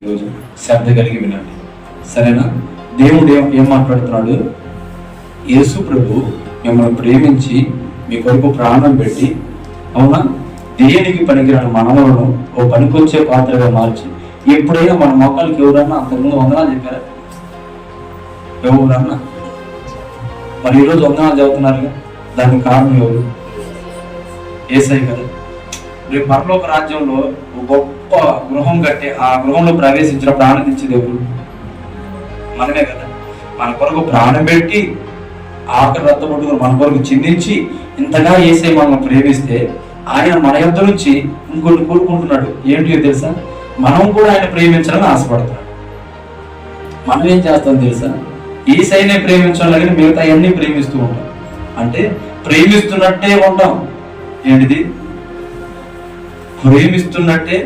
ఈరోజు శ్రద్ధ కలిగి వినండి, సరేనా? దేవుడు ఏం మాట్లాడుతున్నాడు? యేసు ప్రభు మిమ్మల్ని ప్రేమించి మీ కొరకు ప్రాణం పెట్టి, అవునా, దేనికి పనికిరాని మనవలను ఓ పనికొచ్చే పాత్రగా మార్చి, ఎప్పుడైనా మన మొక్కలకి ఎవరన్నా అంతకుముందు వందనాలు చెప్పారా? ఎవరన్నా? మరి ఈరోజు వందనాలు చదువుతున్నారుగా, దానికి కారణం ఎవరు? యేసయ్య కదా. రేపు పరలోక రాజ్యంలో గొప్ప గృహం కట్టి ఆ గృహంలో ప్రవేశించినప్పుడు ఆనందించేది ఎవరు? మనమే కదా. మన కొరకు ప్రాణం పెట్టి ఆఖరి రక్తబొట్టుకుని మన కొరకు చిందించి ఇంతగా యేసయ్య మనల్ని ప్రేమిస్తే ఆయన మన యొద్ద నుంచి ఇంకొన్ని కోరుకుంటున్నాడు. ఏంటియో తెలుసా? మనం కూడా ఆయన ప్రేమించాలని ఆశపడతాడు. మనం ఏం చేస్తాం తెలుసా? యేసయ్యనే ప్రేమించాలని మిగతా అన్ని ప్రేమిస్తూ ఉంటాం. అంటే ప్రేమిస్తున్నట్టే ఉంటాం. ఏంటిది? ప్రేమిస్తున్నట్టే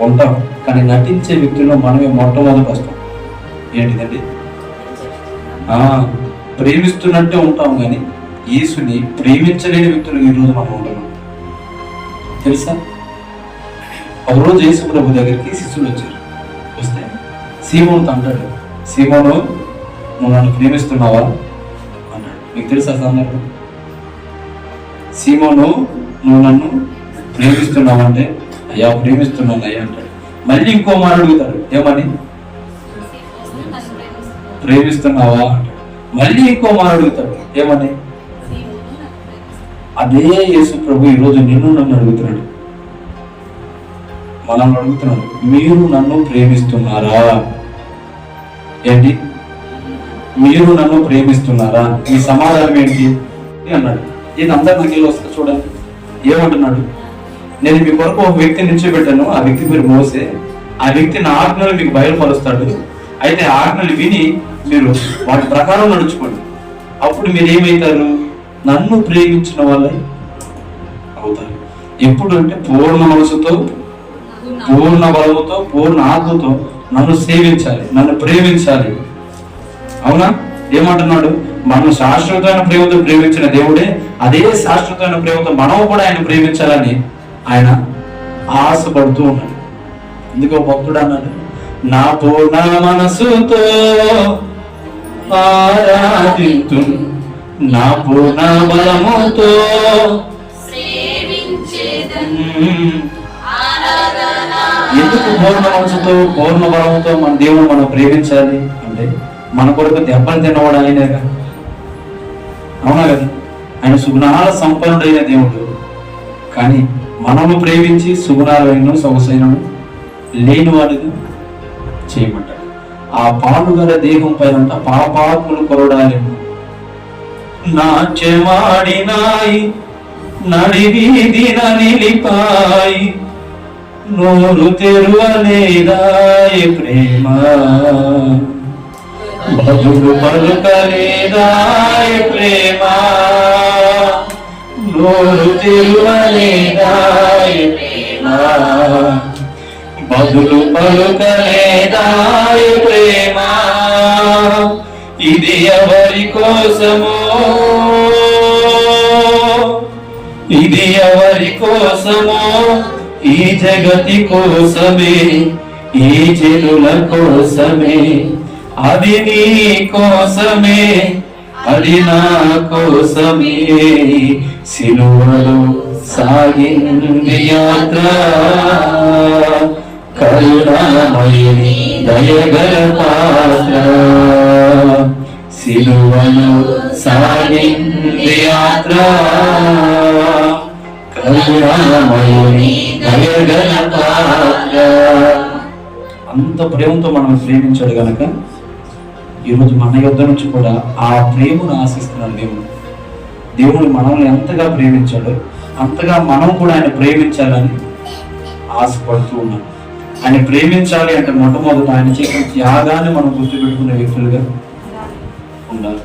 ఉంటాం, కానీ నటించే వ్యక్తుల్లో మనమే మొట్టమొదటి వస్తాం. ఏంటిదండి? ప్రేమిస్తున్నట్టే ఉంటాం, కానీ యేసుని ప్రేమించలేని వ్యక్తులు ఈరోజు మనం ఉంటున్నాం. తెలుసా? ఒకరోజు యేసు ప్రభు దగ్గరికి శిష్యులు వచ్చారు. వస్తే సీమోనుతో అంటాడు, సీమోను, నువ్వు నన్ను ప్రేమిస్తున్నావా అన్నాడు. మీకు తెలుసా సందర్భం? సీమోను, నువ్వు నన్ను ప్రేమిస్తున్నావంటే, అయ్యా ప్రేమిస్తున్నాను అయ్యా అంటాడు. మళ్ళీ ఇంకో మాట అడుగుతాడు, ఏమని? ప్రేమిస్తున్నావా అంటాడు. మళ్ళీ ఇంకో మాట అడుగుతాడు, ఏమని? అదే యేసు ప్రభు ఈరోజు నిన్ను నన్ను అడుగుతున్నాడు, మనల్ని అడుగుతున్నాడు, మీరు నన్ను ప్రేమిస్తున్నారా? ఏంటి? మీరు నన్ను ప్రేమిస్తున్నారా? ఈ సమాధానం ఏంటి అన్నాడు. ఇది అందరి నాకు వస్తా చూడండి. ఏమంటున్నాడు? నేను మీ కొరకు ఒక వ్యక్తిని నిలిచిపెట్టాను, ఆ వ్యక్తి పేరు మోసే. ఆ వ్యక్తి నా ఆజ్ఞలు మీకు బయలుపరుస్తాడు. అయితే ఆజ్ఞలు విని మీరు వాటి ప్రకారం నడుచుకోండి. అప్పుడు మీరు ఏమవుతారు? నన్ను ప్రేమించిన వాళ్ళే అవుతారు. ఎప్పుడు అంటే పూర్ణ మనసుతో, పూర్ణ బలముతో, పూర్ణ ఆత్మతో నన్ను సేవించాలి, నన్ను ప్రేమించాలి. అవునా? ఏమంటున్నాడు? మనం శాశ్వతమైన ప్రేమతో ప్రేమించిన దేవుడే అదే శాశ్వతమైన ప్రేమతో మనం కూడా ఆయన ప్రేమించాలని ఆయన ఆశపడుతూ ఉన్నాడు. అందుకే భక్తుడు అన్నాడు, నా పూర్ణ మనసుతో ఆరాధింతు, నా పూర్ణ బలముతో. ఎందుకు పూర్ణ మనసుతో, పూర్ణ బలముతో మన దేవుడు మనం ప్రేమించాలి అంటే, మన కొరకు దెబ్బలు తిన్నవాడు ఆయనేగా. అవునా కదా? ఆయన సుగుణాల సంపన్నుడైన దేవుడు, కానీ మనము ప్రేమించి సుగుణాలైన సొగసైనను లేని వాడిగా చేయమంటాడు. ఆ పాలుగల దేహం పైన పాపాత్ములు కొరడాలేను. నాట్యమాడినాయి నడివీధిన నిలిపాయి, నోరు తెరువలేదాయి ప్రేమ, బదులు పలుకలేదాయి ప్రేమ, నోరు తెరువలేదాయి ప్రేమ, బదులు పలుకలేదాయి ప్రేమ. ఇది ఎవరి కోసమో, ఇది ఎవరి కోసమో? ఈ జగతి కోసమే, ఈ జనుల కోసమే. అది నీ కోసమే, అది నా కోసమే. సిలువలో సాగింది యాత్ర, కరుణామయుని దయగల పాత్ర. సిలువలో సాగింది యాత్ర, కరుణామయుని దయగల పాత్ర. అంత ప్రేమతో మనం ప్రేమించాడు గనక ఈరోజు మన యొద్ద నుంచి కూడా ఆ ప్రేమను ఆశిస్తున్నాడు దేవుడు. దేవుడు మనల్ని ఎంతగా ప్రేమించాడో అంతగా మనం కూడా ఆయన ప్రేమించాలని ఆశపడుతూ ఉన్నాం. ఆయన ప్రేమించాలి అంటే మొట్టమొదట ఆయన చేసిన త్యాగాన్ని మనం గుర్తుపెట్టుకునే వ్యక్తులుగా ఉండాలి.